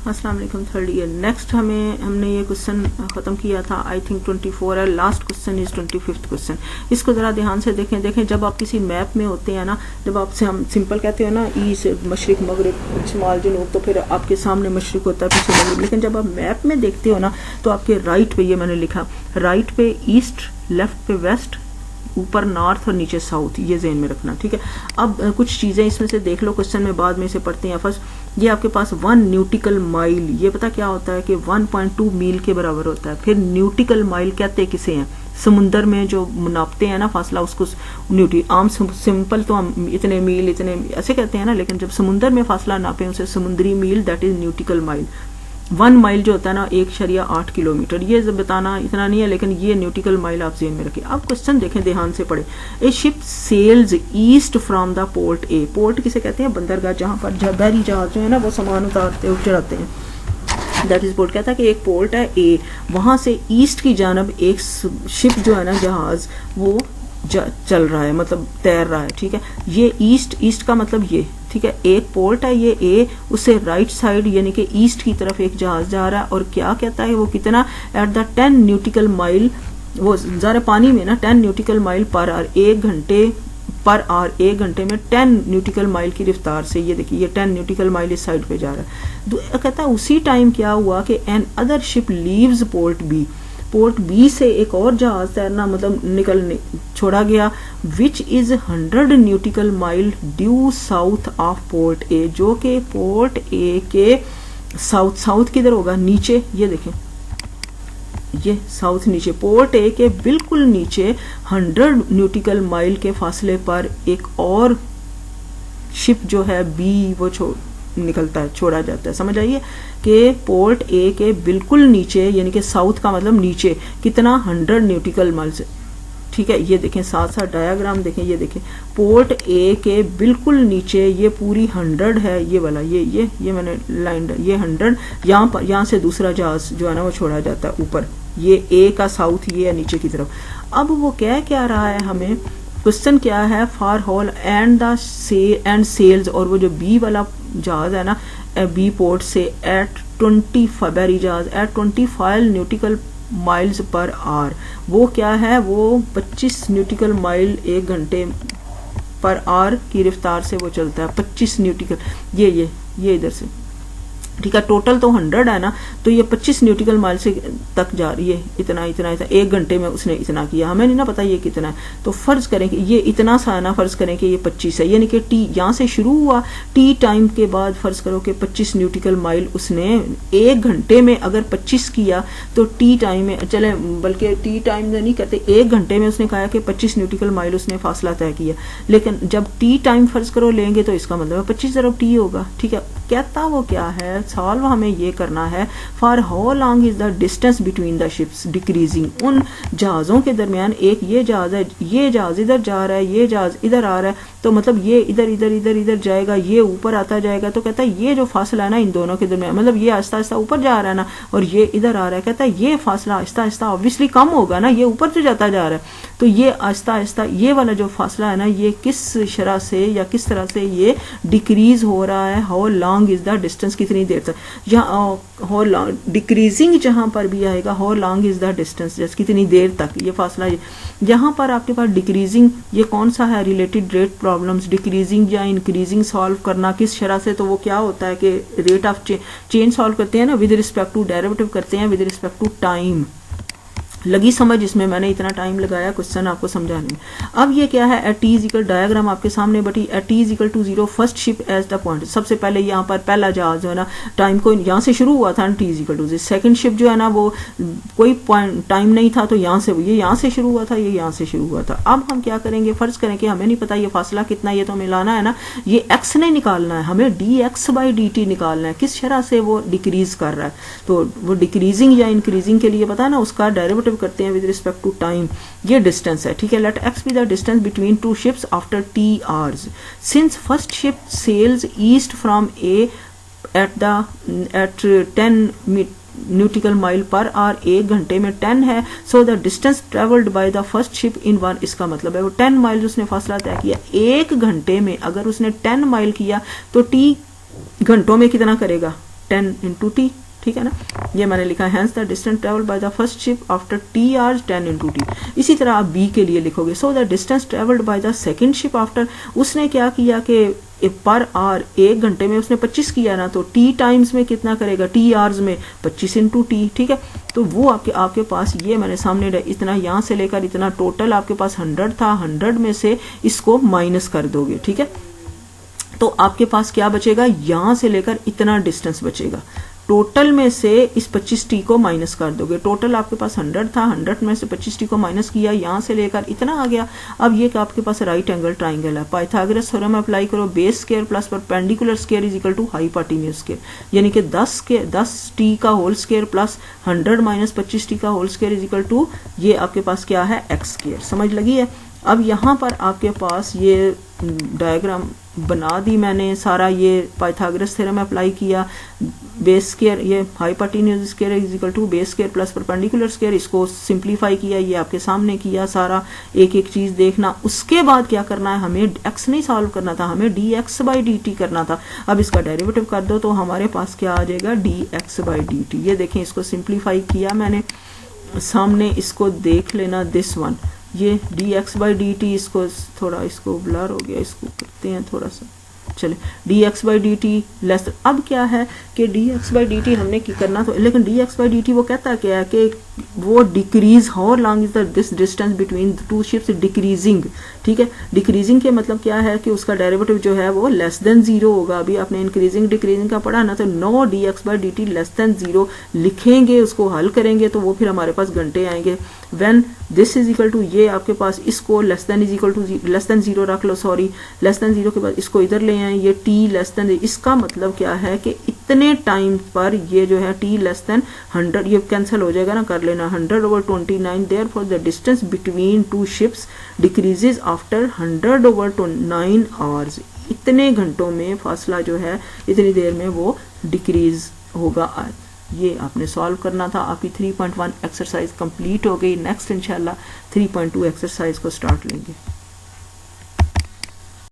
अस्सलाम वालेकुम third year. Next हमने ये क्वेश्चन खत्म किया था, आई थिंक 24 है। Last question is 25th question. इसको जरा ध्यान से देखें जब आप किसी मैप में होते हैं ना, जब आपसे हम सिंपल कहते हो ना ईस्ट मशरिक मगरिब शुमाल जनूब, तो फिर आपके सामने मशरिक होता है पीछे मगरिब। लेकिन जब आप मैप में देखते हो ना तो आपके राइट पे, ये मैंने लिखा, राइट पे ईस्ट, लेफ्ट पे वेस्ट, ऊपर नॉर्थ और नीचे साउथ, ये ज़हन में रखना, ठीक है। अब कुछ चीज़ें इसमें से देख लो, क्वेश्चन में बाद में से पढ़ते हैं। फर्स्ट ये आपके पास 1 न्यूटिकल माइल, ये पता क्या होता है कि 1.2 मील के बराबर होता है। फिर न्यूटिकल माइल कहते किसे हैं? समुंदर में जो नापते हैं ना फासला, उसको आम सिंपल तो हम इतने मील इतने ऐसे कहते हैं ना, लेकिन जब समुंदर में फासला नापे उसे समुद्री मील, that is nautical mile. 1 mile जो होता है ना 1.8 किलोमीटर, ये बताना इतना नहीं है, लेकिन ये न्यूटिकल माइल आप जेन में रखिए। अब क्वेश्चन देखें, ध्यान से पढ़े। A ship sails east from the port A. Port किसे कहते हैं? बंदरगाह, जहां पर बहरी जहाज जो है ना वो सामान उतारते हैं चढ़ाते हैं, दैट इज पोर्ट। कहता है कि एक पोर्ट है ए, वहां से ईस्ट की जानब एक शिप जो है ना जहाज वो चल रहा है, मतलब तैर रहा है, ठीक है। ये ईस्ट का मतलब ये, ठीक है, एक पोर्ट है ये ए, उससे राइट साइड यानी कि ईस्ट की तरफ एक जहाज जा रहा है, और क्या कहता है वो कितना? एट द 10 न्यूटिकल माइल, वो जरा पानी में ना 10 न्यूटिकल माइल पर आवर, 1 घंटे पर आवर, 1 घंटे में 10 न्यूटिकल माइल की रफ्तार से, ये देखिए ये 10 न्यूटिकल माइल इस साइड पे जा रहा है। कहता है उसी टाइम क्या हुआ कि another ship leaves port B, port B से एक और जहाज तैरना मतलब निकलने छोड़ा गया, which is 100 nautical mile due south of port A, जो कि पोर्ट ए के साउथ किधर होगा? नीचे, ये देखें ये साउथ नीचे, पोर्ट ए के बिल्कुल नीचे 100 न्यूटिकल माइल के फासले पर एक और शिप जो है बी वो निकलता है, छोड़ा जाता है। समझ आइए कि पोर्ट ए के बिल्कुल नीचे यानी कि साउथ का मतलब नीचे कितना? 100 न्यूटिकल माइल से, ठीक है। ये देखें साथ साथ डायग्राम देखें, ये देखें पोर्ट ए के बिल्कुल नीचे ये पूरी 100 है, ये वाला ये मैंने लाइन, ये 100 यहाँ पर, यहाँ से दूसरा जहाज जो है ना वो छोड़ा जाता है ऊपर, ये ए का साउथ ये है नीचे की तरफ। अब वो क्या रहा है हमें, क्वेश्चन क्या है? For whole and the end sails, और वो जो बी वाला जहाज है ना बी पोर्ट से एट 25 बहरी जहाज at 25 nautical miles per hour, वो क्या है? वो 25 न्यूटिकल माइल 1 घंटे पर आवर की रफ्तार से वो चलता है, 25 न्यूटिकल, ये इधर से, ठीक है। टोटल तो 100 है ना, तो ये 25 न्यूटिकल माइल से तक जा रही है, इतना 1 घंटे में उसने इतना किया। हमें नहीं ना पता ये कितना है, तो फर्ज करें कि ये इतना सा है ना, फर्ज करें कि ये 25 है, यानी कि टी यहाँ से शुरू हुआ, टी टाइम के बाद फर्ज करो कि 25 न्यूटिकल माइल उसने 1 घंटे में अगर 25 किया तो टी टाइम में चले, बल्कि टी टाइम में नहीं करते, 1 घंटे में उसने कहा कि 25 न्यूटिकल माइल उसने फासला तय किया। लेकिन जब टी टाइम फर्ज करो लेंगे तो इसका मतलब 25 ज़रूर टी होगा, ठीक है। कहता वो क्या है? सॉल्व हमें ये करना है, for how long is the distance between the ships decreasing, उन जहाज़ों के दरमियान, एक ये जहाज है, ये जहाज इधर जा रहा है, ये जहाज इधर आ रहा है, तो मतलब ये इधर जाएगा, ये ऊपर आता जाएगा, तो कहता है ये जो फासला है ना इन दोनों के दरमियान, मतलब ये आहिस्ता आहिस्ता ऊपर जा रहा है ना और ये इधर आ रहा है, कहता है ये फासला आहिस्ता आहिस्ता ऑब्वियसली कम होगा ना, ये ऊपर से जाता जा रहा है, तो ये आहिस्ता आहिस्ता ये वाला जो फासला है ना ये किस शरह से या किस तरह से ये डिक्रीज हो रहा है। How long is the distance, कितनी देर तक, यहाँ हाउ लॉन्ग डिक्रीजिंग जहां पर भी आएगा, how long is the distance, जैसे कितनी देर तक ये फासला, यहाँ पर आपके पास डिक्रीजिंग ये कौन सा है? रिलेटेड रेट प्रॉब्लम्स, डिक्रीजिंग या इंक्रीजिंग सॉल्व करना किस शरह से, तो वो क्या होता है कि रेट ऑफ चेंज सॉल्व करते हैं ना विद रिस्पेक्ट टू, डेरिवेटिव करते हैं विद रिस्पेक्ट टू टाइम। लगी समझ? इसमें मैंने इतना टाइम लगाया क्वेश्चन आपको समझाने में। अब ये क्या है? एट टी इक्वल, डायग्राम आपके सामने बटी, at T equal to 0 first ship as the point, सबसे पहले यहाँ पर पहला जहाज जो है ना टाइम को यहाँ से शुरू हुआ था, T equal to, second ship जो है ना वो कोई पॉइंट टाइम नहीं था, तो यहाँ से ये यहाँ से शुरू हुआ था, ये यहाँ से शुरू हुआ था। अब हम क्या करेंगे? फर्ज करें कि हमें नहीं पता ये फासला कितना, ये तो मिलाना है ना, ये एक्स नहीं निकालना है, हमें D x by D T निकालना है, किस शरह से वो डिक्रीज कर रहा है। तो वो डिक्रीजिंग या इंक्रीजिंग के लिए पता है ना, उसका डेरिवेटिव करते हैं विद रिस्पेक्ट टू टाइम। ये डिस्टेंस है, ठीक है। Let X be the distance between two ships after T hours, since first ship sails east from A at 10 nautical mile per hour, 1 घंटे में 10 है, so the distance travelled by the first ship in 1, इसका मतलब है वो 10 mile उसने फासला तय किया 1 घंटे में। अगर उसने 10 माइल किया तो टी घंटों में कितना करेगा? 10 इंटू टी, ठीक है ना, ये मैंने लिखा है hence the distance travel by the first ship after T hours 10 into T. इसी तरह आप बी के लिए लिखोगे, so the distance travelled by the second ship after, उसने क्या किया कि पर आवर 1 घंटे में उसने 25 किया ना, तो टी टाइम्स में कितना करेगा, टी आवर्स में 25 इंटू टी, ठीक है। तो वो आपके पास ये मैंने सामने इतना यहाँ से लेकर इतना टोटल आपके पास 100 था, 100 में से इसको माइनस कर दोगे, ठीक है, तो आपके पास क्या बचेगा, यहां से लेकर इतना डिस्टेंस बचेगा। टोटल में से इस 25t को माइनस कर दोगे, टोटल आपके पास 100 था, 100 में से 25t को माइनस किया, यहां से लेकर इतना आ गया। अब ये आपके पास राइट एंगल ट्राइंगल है, पाइथागोरस थ्योरम अप्लाई करो, base square plus perpendicular square is equal to hypotenuse square, यानी कि 10t का whole square plus 100 minus 25t का whole square is equal to, ये आपके पास क्या है, एक्स स्क्वायर। समझ लगी है। अब यहाँ पर आपके पास ये डायग्राम बना दी मैंने सारा, ये पाइथागोरस थ्योरम अप्लाई किया, बेस स्क्वायर ये hypotenuse square is equal to base square plus perpendicular square, इसको सिंप्लीफाई किया, ये आपके सामने किया सारा, एक एक चीज देखना। उसके बाद क्या करना है, हमें एक्स नहीं सॉल्व करना था, हमें dx बाई dt करना था। अब इसका डेरिवेटिव कर दो तो हमारे पास क्या आ जाएगा, dx बाई dt। ये देखें, इसको सिंप्लीफाई किया मैंने सामने, इसको देख लेना, दिस वन, ये dx बाई dt, इसको थोड़ा इसको ब्लर हो गया, इसको करते हैं थोड़ा सा, चले dx बाई dt लेस। अब क्या है कि dx बाई dt हमने की करना तो, लेकिन dx बाई dt वो कहता क्या है कि वो decrease, how long is the this distance between two ships decreasing, ठीक है। डिक्रीजिंग के मतलब क्या है कि उसका डेरिवेटिव जो है वो लेस देन 0 होगा। अभी आपने इंक्रीजिंग डिक्रीजिंग का पढ़ा ना, तो no dx by dt less than 0 लिखेंगे, उसको हल करेंगे तो वो फिर हमारे पास घंटे आएंगे। When this is equal to, ये आपके पास इसको less than is equal to less than 0 रख लो, सॉरी, लेस देन 0 के बाद इसको इधर ले आए, ये t लेस देन, इसका मतलब क्या है कि इतने टाइम पर ये जो है t लेस देन 100, ये कैंसिल हो जाएगा ना, कर लेना, 100/29, therefore the distance between two ships decreases after 100/9 hours. इतने घंटों में फासला जो है, इतनी देर में वो डिक्रीज होगा। ये आपने सॉल्व करना था। आपकी 3.1 एक्सरसाइज कंप्लीट हो गई। नेक्स्ट इंशाल्लाह 3.2 एक्सरसाइज को स्टार्ट लेंगे।